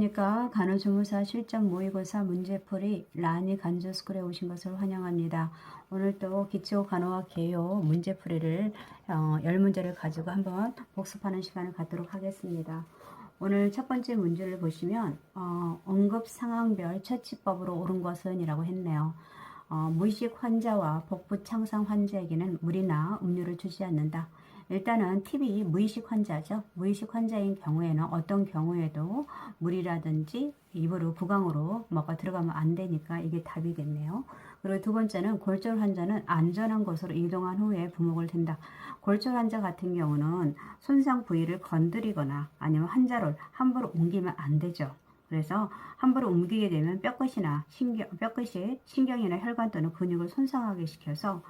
안녕하십니까. 간호조무사 실전 모의고사 문제풀이 라니 간조스쿨에 오신 것을 환영합니다. 오늘 또 기초간호학 개요 문제풀이를 10문제를 가지고 한번 복습하는 시간을 갖도록 하겠습니다. 오늘 첫 번째 문제를 보시면 응급상황별 처치법으로 옳은 것은 이라고 했네요. 무의식 환자와 복부 창상 환자에게는 물이나 음료를 주지 않는다. 일단은 팁이 무의식 환자죠. 무의식 환자인 경우에는 어떤 경우에도 물이라든지 입으로 구강으로 뭐가 들어가면 안 되니까 이게 답이겠네요. 그리고 두 번째는 골절 환자는 안전한 곳으로 이동한 후에 부목을 댄다. 골절 환자 같은 경우는 손상 부위를 건드리거나 아니면 환자를 함부로 옮기면 안 되죠. 그래서 함부로 옮기게 되면 뼈끝이 신경이나 혈관 또는 근육을 손상하게 시켜서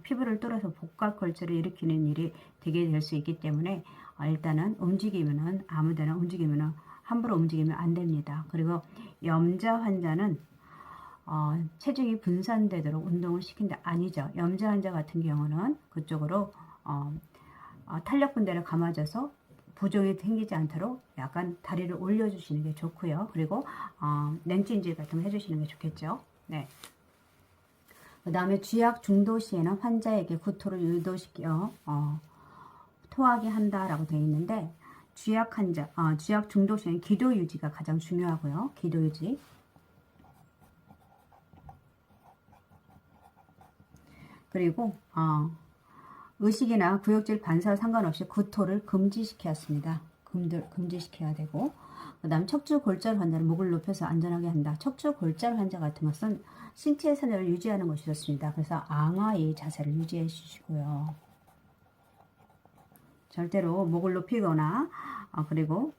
피부를 뚫어서 복각 골절을 일으키는 일이 되게 될 수 있기 때문에 일단은 움직이면은 아무데나 움직이면은 함부로 움직이면 안 됩니다. 그리고 염자 환자는 체중이 분산되도록 운동을 시킨다. 아니죠. 염자 환자 같은 경우는 그쪽으로 탄력 분대를 감아줘서 부종이 생기지 않도록 약간 다리를 올려주시는 게 좋고요. 그리고 냉찜질 같은 거 해주시는 게 좋겠죠. 네. 그 다음에 쥐약 중도 시에는 환자에게 구토를 유도시켜 토하게 한다라고 되어 있는데 쥐약 중도 시에는 기도 유지가 가장 중요하고요. 기도 유지. 그리고 의식이나 구역질 반사와 상관없이 구토를 금지시켰습니다. 금지시켜야 되고, 그 다음 척추 골절 환자는 목을 높여서 안전하게 한다. 척추 골절 환자 같은 것은 신체 선열을 유지하는 것이 좋습니다. 그래서 앙하의 자세를 유지해 주시고요. 절대로 목을 높이거나 그리고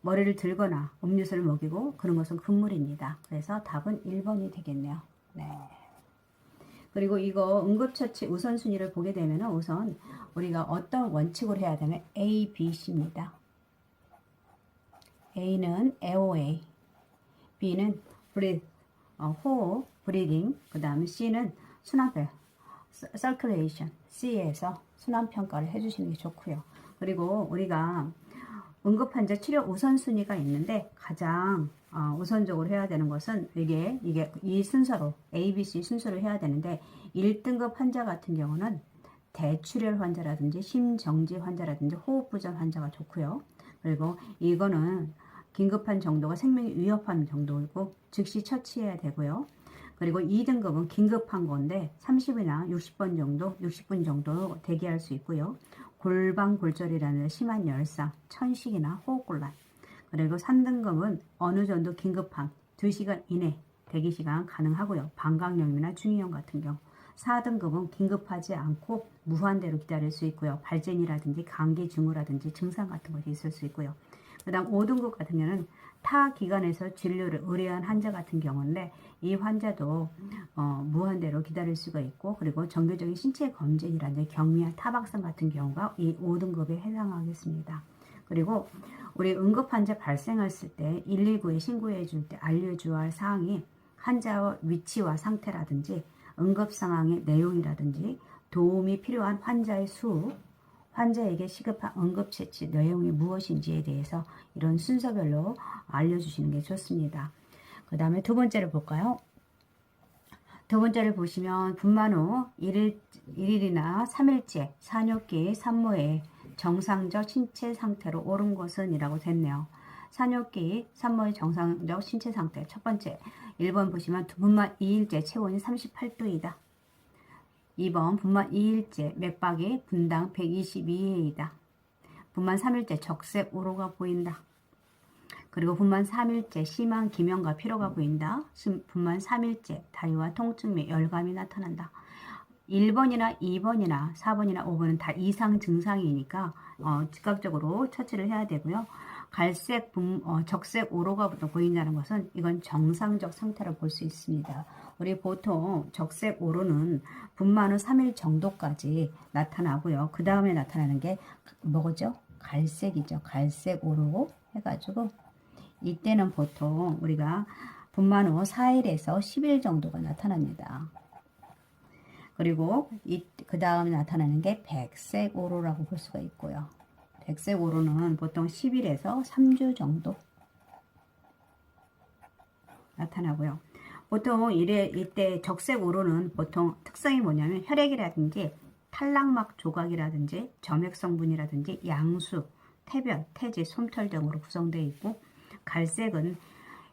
머리를 들거나 음료수를 먹이고 그런 것은 금물입니다. 그래서 답은 1번이 되겠네요. 네. 그리고 이거 응급처치 우선순위를 보게 되면 우선 우리가 어떤 원칙으로 해야 되면 A, B, C입니다. A는 AOA, B는 breathe, 호흡, breathing, 그 다음에 C는 순환배, circulation, C에서 순환평가를 해주시는 게 좋고요. 그리고 우리가 응급환자 치료 우선순위가 있는데 가장 우선적으로 해야 되는 것은 이게 이 순서로 A, B, C 순서로 해야 되는데 1등급 환자 같은 경우는 대출혈 환자라든지 심정지 환자라든지 호흡부전 환자가 좋고요. 그리고 이거는 긴급한 정도가 생명이 위협한 정도이고 즉시 처치해야 되고요. 그리고 2등급은 긴급한 건데 30이나 60분 정도 대기할 수 있고요. 골반 골절이라는 심한 열상, 천식이나 호흡곤란. 그리고 3등급은 어느 정도 긴급함, 2시간 이내 대기시간 가능하고요. 방광염이나 중이염 같은 경우. 4등급은 긴급하지 않고 무한대로 기다릴 수 있고요. 발진이라든지 감기 증후라든지 증상 같은 것이 있을 수 있고요. 그 다음 5등급 같은 경우는 타 기관에서 진료를 의뢰한 환자 같은 경우인데 이 환자도 무한대로 기다릴 수가 있고 그리고 정기적인 신체 검진이라든지 경미한 타박상 같은 경우가 이 5등급에 해당하겠습니다. 그리고 우리 응급환자 발생했을 때 119에 신고해 줄 때 알려줘야 할 사항이 환자의 위치와 상태라든지 응급상황의 내용이라든지 도움이 필요한 환자의 수, 환자에게 시급한 응급처치 내용이 무엇인지에 대해서 이런 순서별로 알려주시는 게 좋습니다. 그 다음에 두 번째를 볼까요? 두 번째를 보시면 분만 후 1일이나 3일째 산욕기 산모의 정상적 신체 상태로 옳은 것은 이라고 됐네요. 산욕기 산모의 정상적 신체 상태 첫 번째 1번 보시면 분만 2일째 체온이 38도이다. 2번 분만 2일째 맥박이 분당 122회이다. 분만 3일째 적색 오로가 보인다. 그리고 분만 3일째 심한 기면과 피로가 보인다. 분만 3일째 다리와 통증 및 열감이 나타난다. 1번이나 2번이나 4번이나 5번은 다 이상 증상이니까 즉각적으로 처치를 해야 되고요. 갈색 적색 오로가 보인다는 것은 이건 정상적 상태로 볼 수 있습니다. 우리 보통 적색 오로는 분만 후 3일 정도까지 나타나고요. 그 다음에 나타나는 게 뭐죠? 갈색이죠. 갈색 오로 해가지고 이때는 보통 우리가 분만 후 4일에서 10일 정도가 나타납니다. 그리고 그 다음에 나타나는 게 백색 오로라고 볼 수가 있고요. 백색 오로는 보통 10일에서 3주 정도 나타나고요. 보통 이때 적색 오로는 보통 특성이 뭐냐면 혈액이라든지 탈락막 조각이라든지 점액 성분이라든지 양수, 태변, 태지, 솜털 등으로 구성되어 있고, 갈색은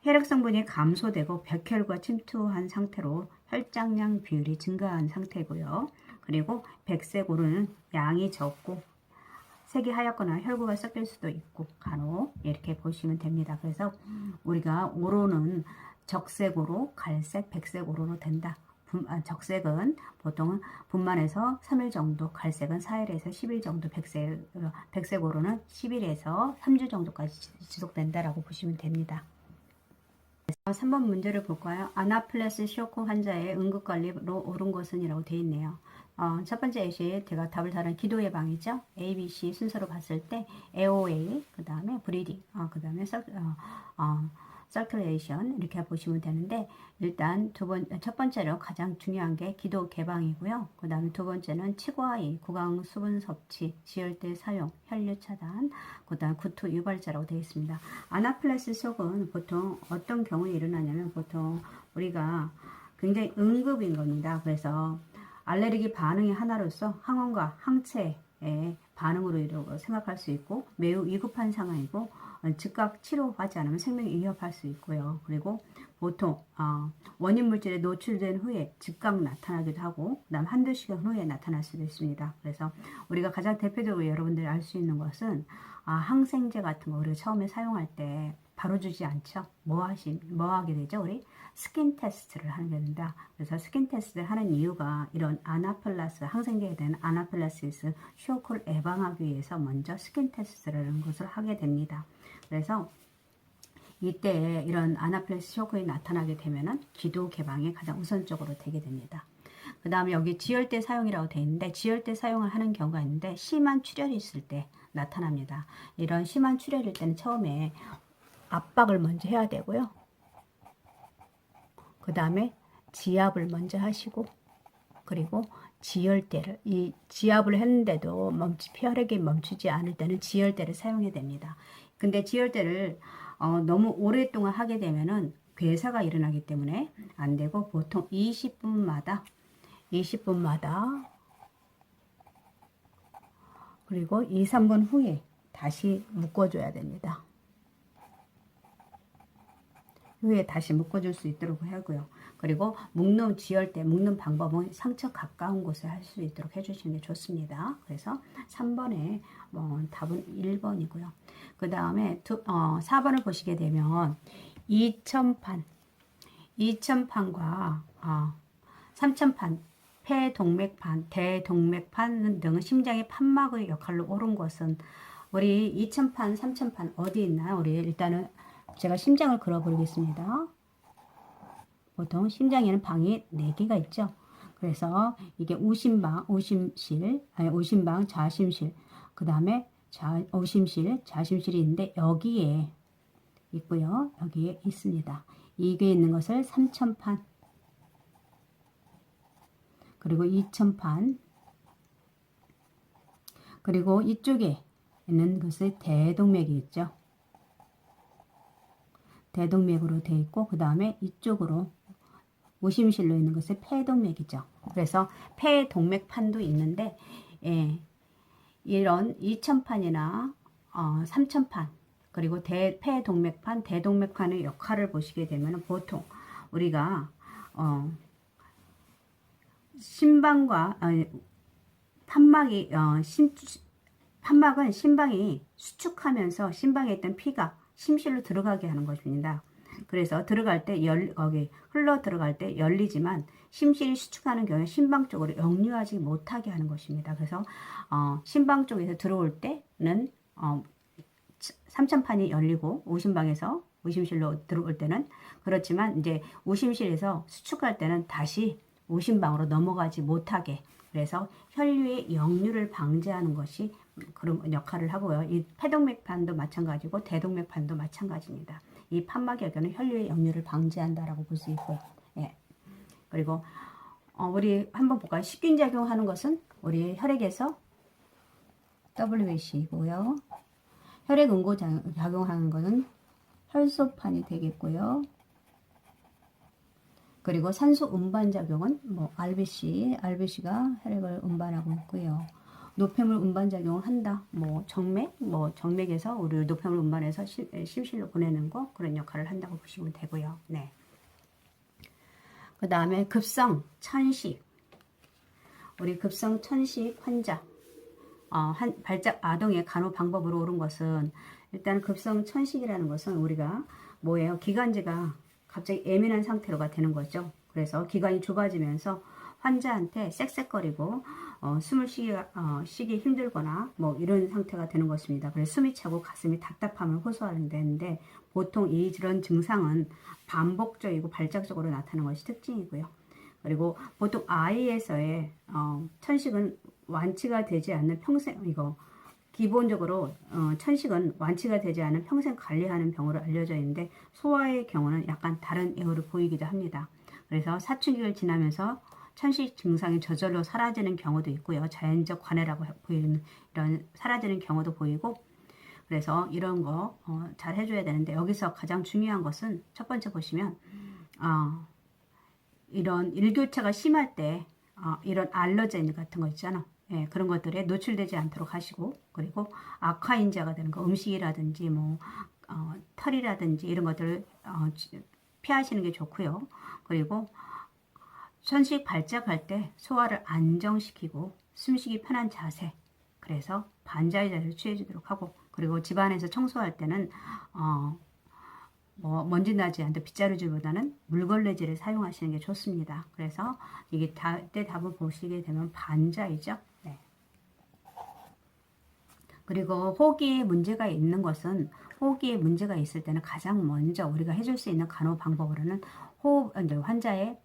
혈액 성분이 감소되고 백혈과 침투한 상태로 혈장량 비율이 증가한 상태고요. 그리고 백색 오로는 양이 적고 색이 하얗거나 혈구가 섞일 수도 있고 간혹 이렇게 보시면 됩니다. 그래서 우리가 오로는 적색으로, 갈색, 백색 오로로 된다. 적색은 보통 분만에서 3일 정도, 갈색은 4일에서 10일 정도, 백색오로는 10일에서 3주 정도까지 지속된다라고 보시면 됩니다. 3번 문제를 볼까요? 아나필라스 쇼크 환자의 응급관리로 옳은 것은 이라고 되어 있네요. 첫 번째 예시 제가 답을 다른 기도 예방이죠. A, B, C 순서로 봤을 때 AOA, 그 다음에 브리딩, 그 다음에 서큘레이션 이렇게 보시면 되는데, 일단 첫 번째로 가장 중요한 게 기도 개방이고요. 그 다음에 두 번째는 치과의 구강 수분 섭취, 지혈대 사용, 혈류 차단, 그 다음 구토 유발자라고 되어 있습니다. 아나필라스 쇼크는 보통 어떤 경우에 일어나냐면 보통 우리가 굉장히 응급인 겁니다. 그래서 알레르기 반응의 하나로서 항원과 항체의 반응으로 생각할 수 있고 매우 위급한 상황이고 즉각 치료하지 않으면 생명이 위협할 수 있고요. 그리고 보통 원인 물질에 노출된 후에 즉각 나타나기도 하고 그다음 한두 시간 후에 나타날 수도 있습니다. 그래서 우리가 가장 대표적으로 여러분들이 알 수 있는 것은 항생제 같은 거 우리가 처음에 사용할 때 바로 주지 않죠. 뭐 하게 되죠? 우리 스킨 테스트를 하게 된다. 그래서 스킨 테스트를 하는 이유가 이런 아나필라스, 항생제에 대한 아나필라시스 쇼크를 예방하기 위해서 먼저 스킨 테스트라는 것을 하게 됩니다. 그래서 이때 이런 아나필라스 쇼크가 나타나게 되면은 기도 개방이 가장 우선적으로 되게 됩니다. 그 다음에 여기 지혈대 사용이라고 되어 있는데, 지혈대 사용을 하는 경우가 있는데 심한 출혈이 있을 때 나타납니다. 이런 심한 출혈일 때는 처음에 압박을 먼저 해야 되고요. 그 다음에 지압을 먼저 하시고, 그리고 지혈대를, 이 지압을 했는데도 혈액이 멈추지 않을 때는 지혈대를 사용해야 됩니다. 근데 지혈대를 너무 오랫동안 하게 되면은 괴사가 일어나기 때문에 안 되고, 보통 20분마다 그리고 2, 3분 후에 다시 묶어줘야 됩니다. 후에 다시 묶어줄 수 있도록 하고요. 그리고 지혈대 묶는 방법은 상처 가까운 곳에 할 수 있도록 해주시는 게 좋습니다. 그래서 3번에 답은 1번이고요. 그 다음에 4번을 보시게 되면 2천판과 3천판, 폐동맥판, 대동맥판 등은 심장의 판막의 역할로 옳은 것은, 우리 2천판, 3천판 어디 있나요? 우리 일단은 제가 심장을 그려보겠습니다. 보통 심장에는 방이 4개가 있죠. 그래서 이게 우심방, 좌심실, 그 다음에 오심실, 좌심실이 있는데 여기에 있고요. 여기에 있습니다. 이게 있는 것을 3천판, 그리고 2천판, 그리고 이쪽에 있는 것을 대동맥이 있죠. 대동맥으로 되어 있고, 그 다음에 이쪽으로 오심실로 있는 것이 폐동맥이죠. 그래서 폐동맥판도 있는데, 이런 2천판이나 3천판, 그리고 폐동맥판, 대동맥판의 역할을 보시게 되면 보통 우리가 심방과 판막은 심방이 수축하면서 심방에 있던 피가 심실로 들어가게 하는 것입니다. 그래서 들어갈 때 거기 흘러 들어갈 때 열리지만 심실이 수축하는 경우에 심방 쪽으로 역류하지 못하게 하는 것입니다. 그래서 심방 쪽에서 들어올 때는 3천판이 열리고 오심실로 들어올 때는 그렇지만 이제 오심실에서 수축할 때는 다시 오심방으로 넘어가지 못하게, 그래서 혈류의 역류를 방지하는 것이 그런 역할을 하고요. 이 폐동맥판도 마찬가지고 대동맥판도 마찬가지입니다. 이 판막의 경우는 혈류의 역류를 방지한다라고 볼 수 있고요. 예. 그리고 우리 한번 볼까요? 식균작용하는 것은 우리 혈액에서 WBC이고요. 혈액 응고작용하는 것은 혈소판이 되겠고요. 그리고 산소 운반 작용은 뭐 RBC가 혈액을 운반하고 있고요. 노폐물 운반 작용을 한다. 뭐 정맥에서 우리 노폐물 운반해서 심실로 보내는 거 그런 역할을 한다고 보시면 되고요. 네. 그 다음에 급성 천식. 우리 급성 천식 환자 발작 아동의 간호 방법으로 옳은 것은 일단 급성 천식이라는 것은 우리가 뭐예요? 기관지가 갑자기 예민한 상태로가 되는 거죠. 그래서 기관이 좁아지면서 환자한테 쌕쌕거리고 숨을 쉬기 힘들거나 뭐 이런 상태가 되는 것입니다. 그래서 숨이 차고 가슴이 답답함을 호소하는 데인데 보통 이런 증상은 반복적이고 발작적으로 나타나는 것이 특징이고요. 그리고 보통 아이에서의 천식은 완치가 되지 않는 평생 기본적으로 천식은 완치가 되지 않은 평생 관리하는 병으로 알려져 있는데 소아의 경우는 약간 다른 예후를 보이기도 합니다. 그래서 사춘기를 지나면서 천식 증상이 저절로 사라지는 경우도 있고요. 자연적 관해라고 보이는 이런 사라지는 경우도 보이고 그래서 이런 거 잘 해줘야 되는데 여기서 가장 중요한 것은 첫 번째 보시면 이런 일교차가 심할 때 이런 알러젠 같은 거 있잖아. 예, 그런 것들에 노출되지 않도록 하시고 그리고 악화인자가 되는 거 음식이라든지 뭐 털이라든지 이런 것들을 피하시는 게 좋고요. 그리고 천식 발작할 때 소화를 안정시키고 숨쉬기 편한 자세 그래서 반자의 자세를 취해주도록 하고 그리고 집안에서 청소할 때는 먼지 나지 않도록 빗자루질보다는 물걸레질을 사용하시는 게 좋습니다. 그래서 이게 답을 보시게 되면 반자이죠. 네. 그리고 호흡기에 문제가 있는 것은 호흡기에 문제가 있을 때는 가장 먼저 우리가 해줄 수 있는 간호 방법으로는 환자의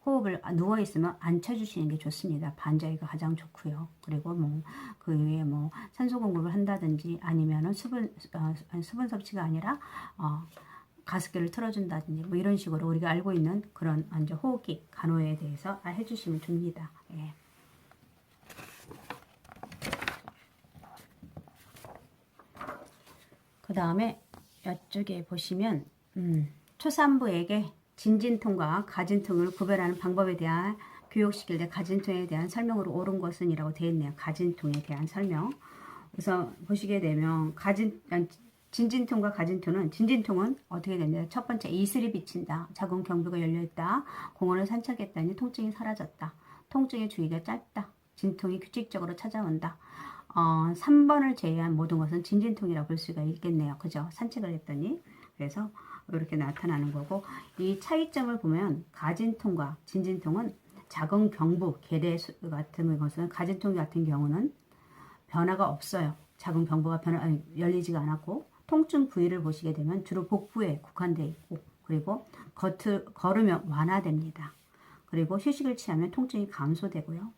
호흡을 누워있으면 앉혀주시는 게 좋습니다. 반자이가 가장 좋고요. 그리고 그 외에 산소 공급을 한다든지 아니면은 수분 섭취가 아니라 가습기를 틀어준다든지 뭐 이런 식으로 우리가 알고 있는 그런 호흡기 간호에 대해서 해주시면 됩니다. 예. 그 다음에 이쪽에 보시면 초산부에게 진진통과 가진통을 구별하는 방법에 대한 교육시킬 때 가진통에 대한 설명으로 옳은 것은 이라고 되어 있네요. 가진통에 대한 설명. 우선 보시게 되면 진진통과 가진통은 진진통은 어떻게 되냐? 첫 번째 이슬이 비친다. 자궁 경부가 열려있다. 공원을 산책했더니 통증이 사라졌다. 통증의 주기가 짧다. 진통이 규칙적으로 찾아온다. 3번을 제외한 모든 것은 진진통이라고 볼 수가 있겠네요. 그죠? 산책을 했더니. 그래서 이렇게 나타나는 거고 이 차이점을 보면 가진통과 진진통은 자궁 경부, 계대 같은 것은 가진통 같은 경우는 변화가 없어요. 자궁 경부가 열리지가 않았고 통증 부위를 보시게 되면 주로 복부에 국한되어 있고 그리고 걸으면 완화됩니다. 그리고 휴식을 취하면 통증이 감소되고요.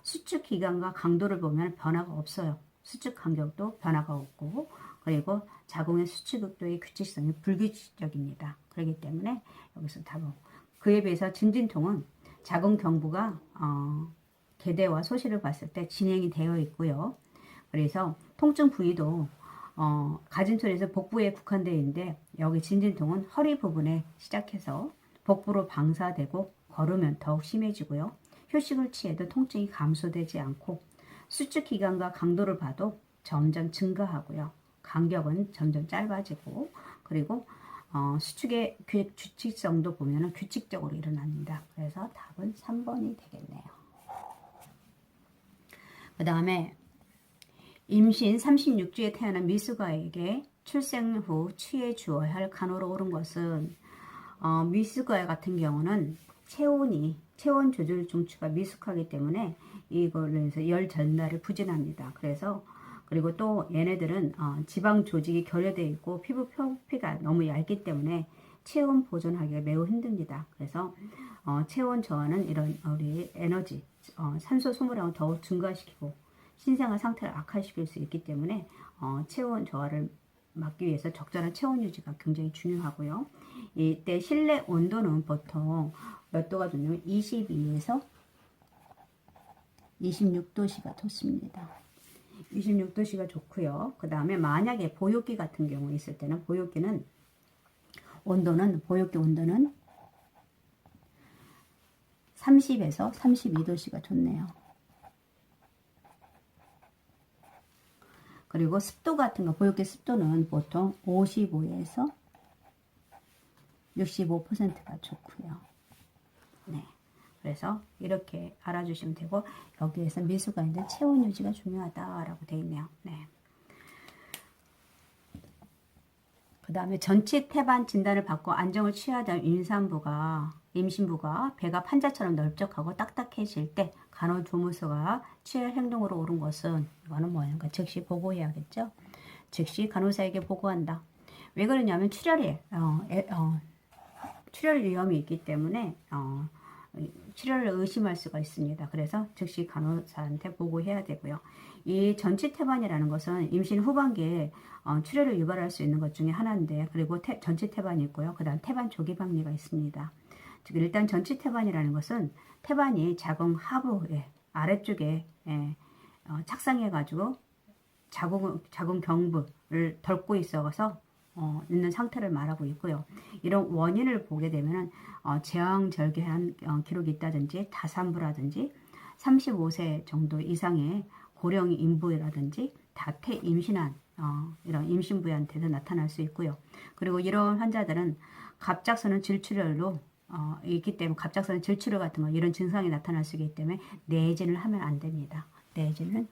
수축 기간과 강도를 보면 변화가 없어요. 수축 간격도 변화가 없고 그리고 자궁의 수축 극도의 규칙성이 불규칙적입니다. 그렇기 때문에 여기서 답은 그에 비해서 진진통은 자궁 경부가 계대와 소실을 봤을 때 진행이 되어 있고요. 그래서 통증 부위도 가진통에서 복부에 국한되어 있는데 여기 진진통은 허리 부분에 시작해서 복부로 방사되고 걸으면 더욱 심해지고요. 휴식을 취해도 통증이 감소되지 않고 수축 기간과 강도를 봐도 점점 증가하고요. 간격은 점점 짧아지고 그리고 수축의 규칙성도 보면 규칙적으로 일어납니다. 그래서 답은 3번이 되겠네요. 그 다음에 임신 36주에 태어난 미숙아에게 출생 후 취해 주어야 할 간호로 옳은 것은 미숙아 같은 경우는 체온 조절 중추가 미숙하기 때문에 이걸로 해서 열 전달이 부진합니다. 그리고 또 얘네들은 지방 조직이 결여되어 있고 피부 표피가 너무 얇기 때문에 체온 보존하기가 매우 힘듭니다. 그래서 체온 저하는 이런 우리 에너지, 산소 소모량을 더욱 증가시키고 신생아 상태를 악화시킬 수 있기 때문에 체온 저하를 막기 위해서 적절한 체온 유지가 굉장히 중요하고요. 이때 실내 온도는 보통 몇 도가 좋냐면 22에서 26도씨가 좋습니다. 26도씨가 좋고요. 그 다음에 만약에 보육기 같은 경우 있을 때는 보육기 온도는 30에서 32도씨가 좋네요. 그리고 습도 같은 거, 보육계 습도는 보통 55에서 65%가 좋고요. 네. 그래서 이렇게 알아주시면 되고, 여기에서 미수가 있는 체온 유지가 중요하다라고 되어 있네요. 네. 그 다음에 전치 태반 진단을 받고 안정을 취하던 임신부가 배가 판자처럼 넓적하고 딱딱해질 때 간호조무사가 취할 행동으로 옳은 것은, 이거는 뭐냐면 즉시 보고해야겠죠. 즉시 간호사에게 보고한다. 왜 그러냐면 출혈 위험이 있기 때문에 출혈을 의심할 수가 있습니다. 그래서 즉시 간호사한테 보고해야 되고요. 이 전치 태반이라는 것은 임신 후반기에 출혈을 유발할 수 있는 것 중에 하나인데, 그리고 전치 태반이 있고요. 그 다음 태반 조기 박리가 있습니다. 즉 일단 전치 태반이라는 것은 태반이 자궁 하부에 아래쪽에 착상해 가지고 자궁 경부를 덮고 있어서 있는 상태를 말하고 있고요. 이런 원인을 보게 되면은 제왕절개한 기록이 있다든지, 다산부라든지, 35세 정도 이상의 고령 인부라든지, 다태 임신한 이런 임신부한테도 나타날 수 있고요. 그리고 이런 환자들은 갑작스러운 질출혈로 있기 때문에, 갑작스러운 질출혈 같은 거, 이런 증상이 나타날 수 있기 때문에 내진을 하면 안 됩니다. 내진은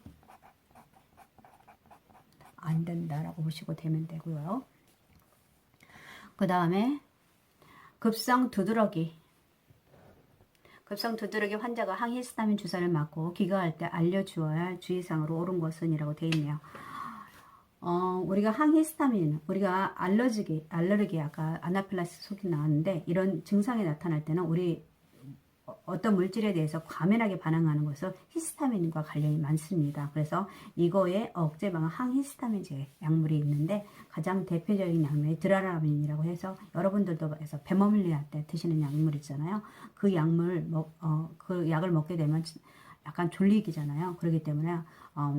안 된다라고 보시고 되면 되고요. 그 다음에 급성 두드러기 환자가 항히스타민 주사를 맞고 귀가할 때 알려주어야 할 주의사항으로 옳은 것은 이라고 되어 있네요. 우리가 항히스타민, 우리가 알레르기 아까 아나필락시스 속이 나왔는데, 이런 증상이 나타날 때는 우리 어떤 물질에 대해서 과민하게 반응하는 것은 히스타민과 관련이 많습니다. 그래서 이거에 억제 방안 항히스타민제 약물이 있는데, 가장 대표적인 약물이 드라라민이라고 해서 여러분들도 배머밀리아 때 드시는 약물 있잖아요. 그 약을 먹게 되면 약간 졸리기잖아요. 그렇기 때문에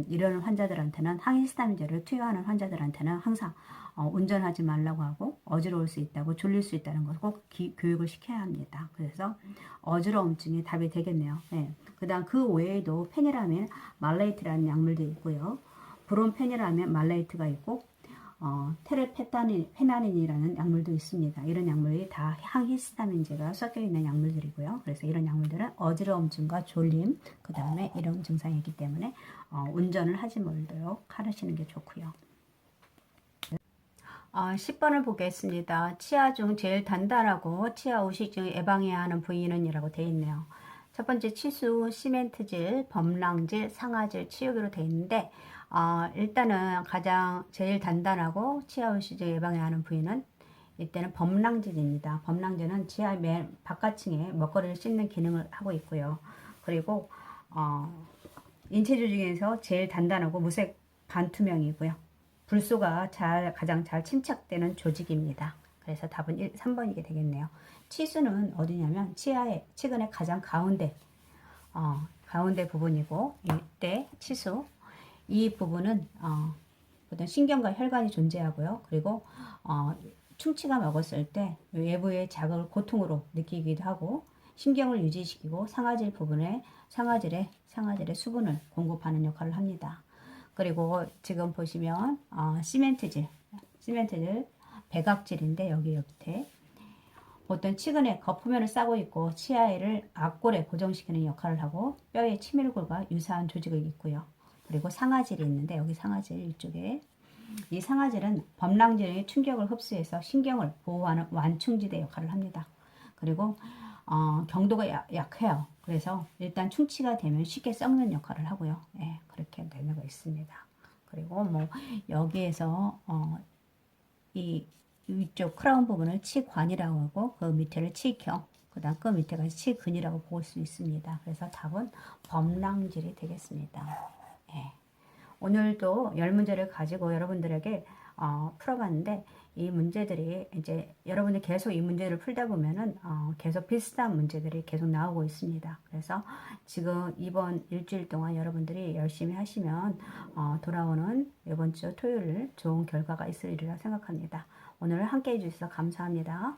이런 환자들한테는 항히스타민제를 투여하는 환자들한테는 항상 운전하지 말라고 하고, 어지러울 수 있다고, 졸릴 수 있다는 것을 꼭 교육을 시켜야 합니다. 그래서 어지러움증이 답이 되겠네요. 네. 그 다음 그 외에도 페니라민, 말레이트라는 약물도 있고요. 브롬페니라민, 말레이트가 있고, 페나닌이라는 약물도 있습니다. 이런 약물이 다 항히스타민제가 섞여 있는 약물들이고요. 그래서 이런 약물들은 어지러움증과 졸림, 그 다음에 이런 증상이 있기 때문에 운전을 하지 말도록 하시는 게 좋고요. 10번을 보겠습니다. 치아 중 제일 단단하고 치아 우식증을 예방해야 하는 부위는 이라고 되어 있네요. 첫 번째 치수, 시멘트질, 범랑질, 상아질, 치유기로 되어 있는데, 일단은 가장 제일 단단하고 치아 우식증을 예방해야 하는 부위는 이때는 범랑질입니다. 범랑질은 치아 맨 바깥층에 먹거리를 씹는 기능을 하고 있고요. 그리고 인체조 중에서 제일 단단하고 무색 반투명이고요. 불소가 가장 잘 침착되는 조직입니다. 그래서 답은 3번이게 되겠네요. 치수는 어디냐면 치아의 치근의 가장 가운데 부분이고, 이때 치수, 이 부분은 보통 신경과 혈관이 존재하고요. 그리고 충치가 먹었을 때 외부의 자극을 고통으로 느끼기도 하고, 신경을 유지시키고 상아질 부분에 상아질의 수분을 공급하는 역할을 합니다. 그리고 지금 보시면 시멘트질 백악질인데, 여기 옆에 보통 치근에 거푸면을 싸고 있고 치아를 앞골에 고정시키는 역할을 하고, 뼈의 치밀골과 유사한 조직을 있고요. 그리고 상아질이 있는데, 여기 상아질 이쪽에, 이 상아질은 범랑질의 충격을 흡수해서 신경을 보호하는 완충지대 역할을 합니다. 그리고 경도가 약해요. 그래서 일단 충치가 되면 쉽게 썩는 역할을 하고요. 예, 그렇게 되는 거 있습니다. 그리고 뭐 여기에서 이 위쪽 크라운 부분을 치관이라고 하고, 그 밑에를 치경, 그 다음 그 밑에가 치근이라고 볼 수 있습니다. 그래서 답은 범랑질이 되겠습니다. 예. 오늘도 10문제를 가지고 여러분들에게 풀어봤는데, 이 문제들이 이제 여러분들 계속 이 문제를 풀다 보면은 계속 비슷한 문제들이 계속 나오고 있습니다. 그래서 지금 이번 일주일 동안 여러분들이 열심히 하시면 돌아오는 이번 주 토요일 좋은 결과가 있으리라 생각합니다. 오늘 함께 해주셔서 감사합니다.